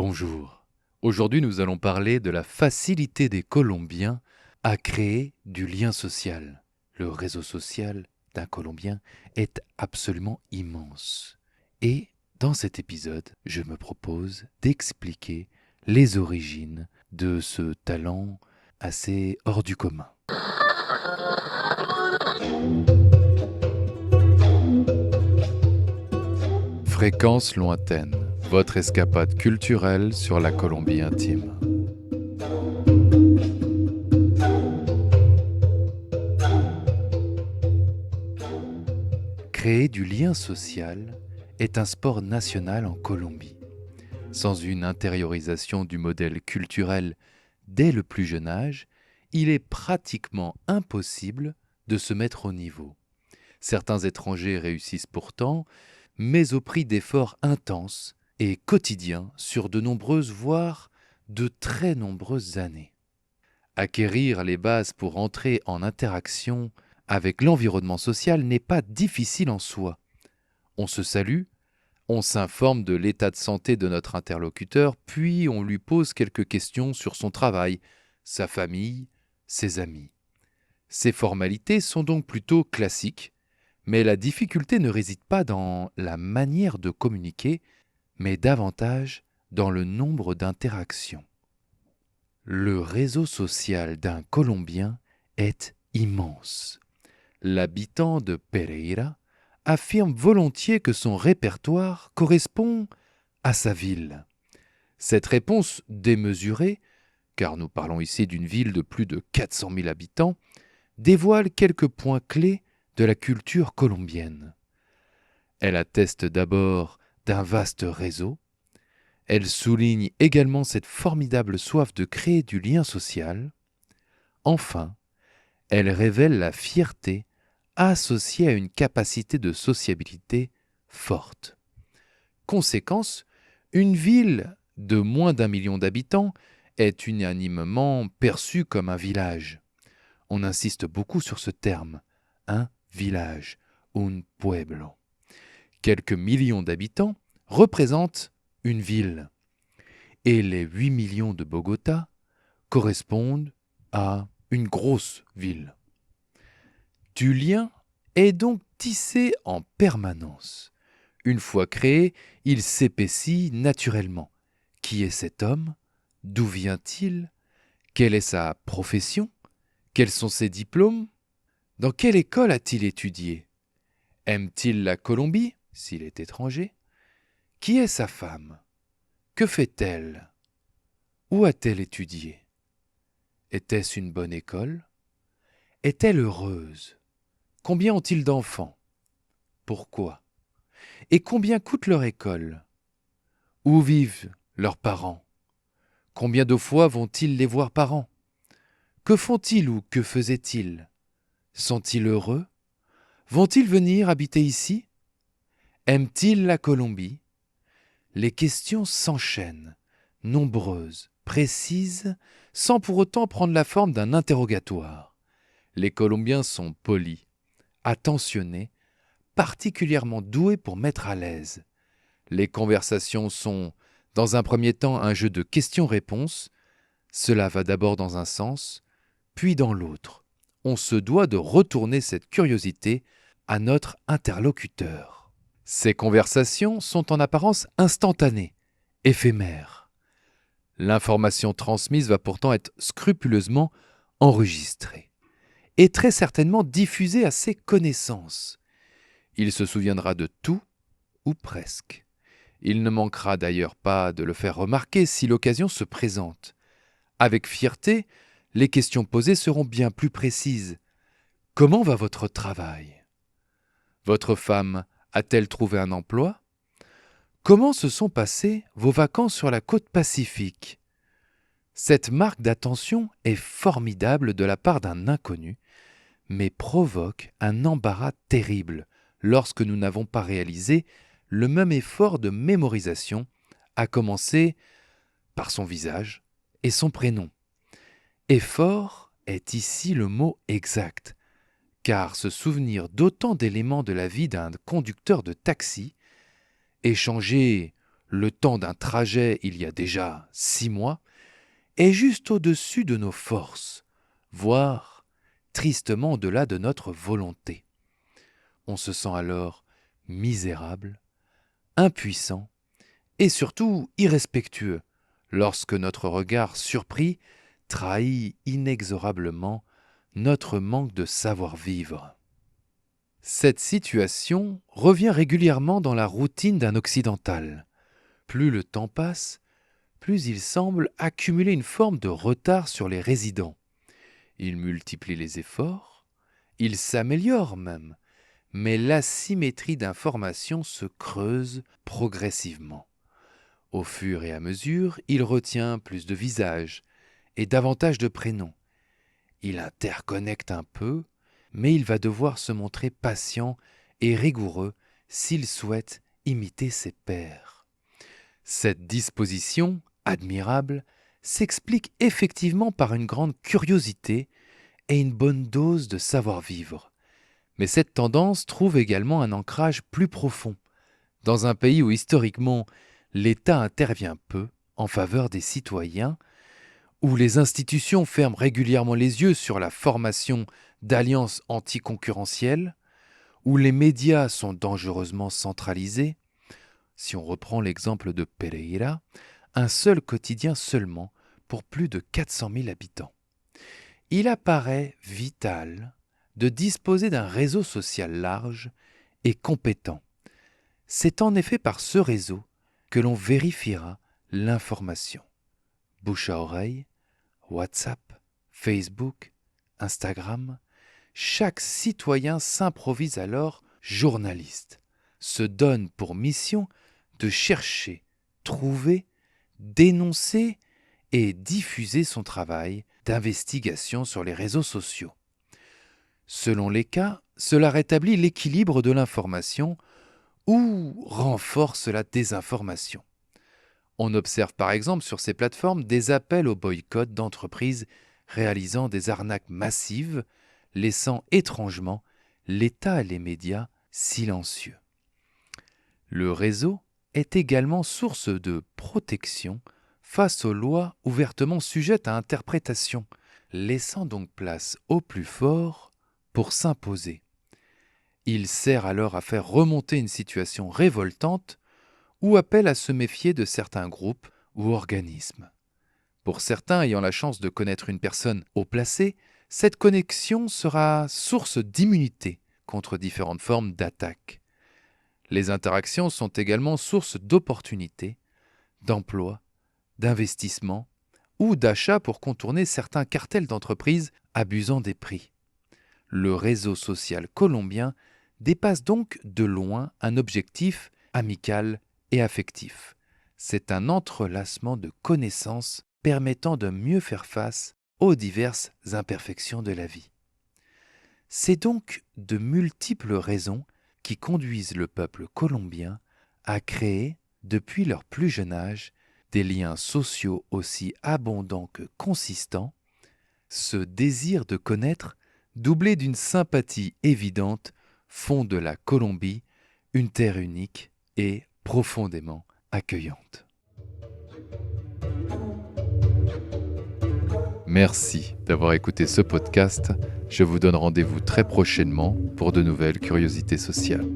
Bonjour. Aujourd'hui, nous allons parler de la facilité des Colombiens à créer du lien social. Le réseau social d'un Colombien est absolument immense. Et dans cet épisode, je me propose d'expliquer les origines de ce talent assez hors du commun. Fréquence lointaine, votre escapade culturelle sur la Colombie intime. Créer du lien social est un sport national en Colombie. Sans une intériorisation du modèle culturel dès le plus jeune âge, il est pratiquement impossible de se mettre au niveau. Certains étrangers réussissent pourtant, mais au prix d'efforts intenses et quotidiens sur de nombreuses, voire de très nombreuses années. Acquérir les bases pour entrer en interaction avec l'environnement social n'est pas difficile en soi. On se salue, on s'informe de l'état de santé de notre interlocuteur, puis on lui pose quelques questions sur son travail, sa famille, ses amis. Ces formalités sont donc plutôt classiques, mais la difficulté ne réside pas dans la manière de communiquer, mais davantage dans le nombre d'interactions. Le réseau social d'un Colombien est immense. L'habitant de Pereira affirme volontiers que son répertoire correspond à sa ville. Cette réponse démesurée, car nous parlons ici d'une ville de plus de 400 000 habitants, dévoile quelques points clés de la culture colombienne. Elle atteste d'abord d'un vaste réseau. Elle souligne également cette formidable soif de créer du lien social. Enfin, elle révèle la fierté associée à une capacité de sociabilité forte. Conséquence, une ville de moins d'1 million d'habitants est unanimement perçue comme un village. On insiste beaucoup sur ce terme, un village, un pueblo. Quelques millions d'habitants représentent une ville. Et les 8 millions de Bogota correspondent à une grosse ville. Du lien est donc tissé en permanence. Une fois créé, il s'épaissit naturellement. Qui est cet homme? D'où vient-il? Quelle est sa profession? Quels sont ses diplômes? Dans quelle école a-t-il étudié? Aime-t-il la Colombie, s'il est étranger? Qui est sa femme? Que fait-elle? Où a-t-elle étudié? Était-ce une bonne école? Est-elle heureuse? Combien ont-ils d'enfants? Pourquoi? Et combien coûte leur école? Où vivent leurs parents? Combien de fois vont-ils les voir par an? Que font-ils ou que faisaient-ils? Sont-ils heureux? Vont-ils venir habiter ici? Aiment-ils la Colombie? Les questions s'enchaînent, nombreuses, précises, sans pour autant prendre la forme d'un interrogatoire. Les Colombiens sont polis, attentionnés, particulièrement doués pour mettre à l'aise. Les conversations sont, dans un premier temps, un jeu de questions-réponses. Cela va d'abord dans un sens, puis dans l'autre. On se doit de retourner cette curiosité à notre interlocuteur. Ces conversations sont en apparence instantanées, éphémères. L'information transmise va pourtant être scrupuleusement enregistrée et très certainement diffusée à ses connaissances. Il se souviendra de tout, ou presque. Il ne manquera d'ailleurs pas de le faire remarquer si l'occasion se présente. Avec fierté, les questions posées seront bien plus précises. Comment va votre travail? Votre femme a-t-elle trouvé un emploi? Comment se sont passées vos vacances sur la côte Pacifique? Cette marque d'attention est formidable de la part d'un inconnu, mais provoque un embarras terrible lorsque nous n'avons pas réalisé le même effort de mémorisation, à commencer par son visage et son prénom. Effort est ici le mot exact, car se souvenir d'autant d'éléments de la vie d'un conducteur de taxi, échanger le temps d'un trajet il y a déjà 6 mois, est juste au-dessus de nos forces, voire tristement au-delà de notre volonté. On se sent alors misérable, impuissant et surtout irrespectueux lorsque notre regard surpris trahit inexorablement notre manque de savoir-vivre. Cette situation revient régulièrement dans la routine d'un occidental. Plus le temps passe, plus il semble accumuler une forme de retard sur les résidents. Il multiplie les efforts, il s'améliore même, mais l'asymétrie d'information se creuse progressivement. Au fur et à mesure, il retient plus de visages et davantage de prénoms. Il interconnecte un peu, mais il va devoir se montrer patient et rigoureux s'il souhaite imiter ses pairs. Cette disposition, admirable, s'explique effectivement par une grande curiosité et une bonne dose de savoir-vivre. Mais cette tendance trouve également un ancrage plus profond. Dans un pays où historiquement l'État intervient peu en faveur des citoyens, où les institutions ferment régulièrement les yeux sur la formation d'alliances anticoncurrentielles, où les médias sont dangereusement centralisés. Si on reprend l'exemple de Pereira, un seul quotidien seulement pour plus de 400 000 habitants. Il apparaît vital de disposer d'un réseau social large et compétent. C'est en effet par ce réseau que l'on vérifiera l'information. Bouche à oreille, WhatsApp, Facebook, Instagram, chaque citoyen s'improvise alors journaliste, se donne pour mission de chercher, trouver, dénoncer et diffuser son travail d'investigation sur les réseaux sociaux. Selon les cas, cela rétablit l'équilibre de l'information ou renforce la désinformation. On observe par exemple sur ces plateformes des appels au boycott d'entreprises réalisant des arnaques massives, laissant étrangement l'État et les médias silencieux. Le réseau est également source de protection face aux lois ouvertement sujettes à interprétation, laissant donc place au plus fort pour s'imposer. Il sert alors à faire remonter une situation révoltante ou appelle à se méfier de certains groupes ou organismes. Pour certains ayant la chance de connaître une personne haut placée, cette connexion sera source d'immunité contre différentes formes d'attaques. Les interactions sont également source d'opportunités, d'emplois, d'investissements ou d'achats pour contourner certains cartels d'entreprises abusant des prix. Le réseau social colombien dépasse donc de loin un objectif amical et affectif. C'est un entrelacement de connaissances permettant de mieux faire face aux diverses imperfections de la vie. C'est donc de multiples raisons qui conduisent le peuple colombien à créer, depuis leur plus jeune âge, des liens sociaux aussi abondants que consistants. Ce désir de connaître, doublé d'une sympathie évidente, font de la Colombie une terre unique et profondément accueillante. Merci d'avoir écouté ce podcast. Je vous donne rendez-vous très prochainement pour de nouvelles curiosités sociales.